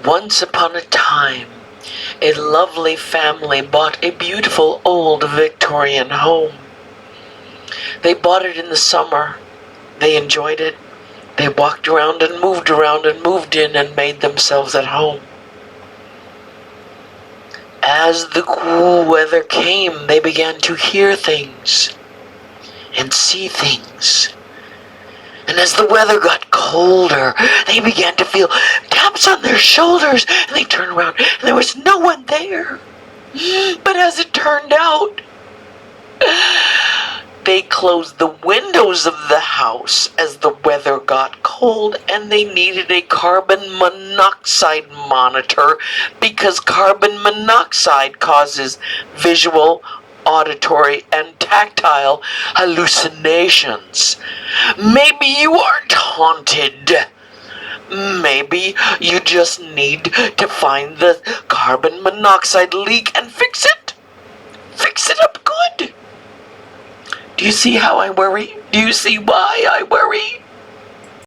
Once upon a time, a lovely family bought a beautiful old Victorian home. They bought it in the summer. They enjoyed it. They walked around and moved in and made themselves at home. As the cool weather came, they began to hear things and see things. And as the weather got colder, they began to feel taps on their shoulders, and they turned around, and there was no one there. But as it turned out, they closed the windows of the house as the weather got cold, and they needed a carbon monoxide monitor because carbon monoxide causes visual, auditory, and tactile hallucinations. Maybe you aren't haunted. Maybe you just need to find the carbon monoxide leak and fix it. Fix it up good. Do you see how I worry? Do you see why I worry?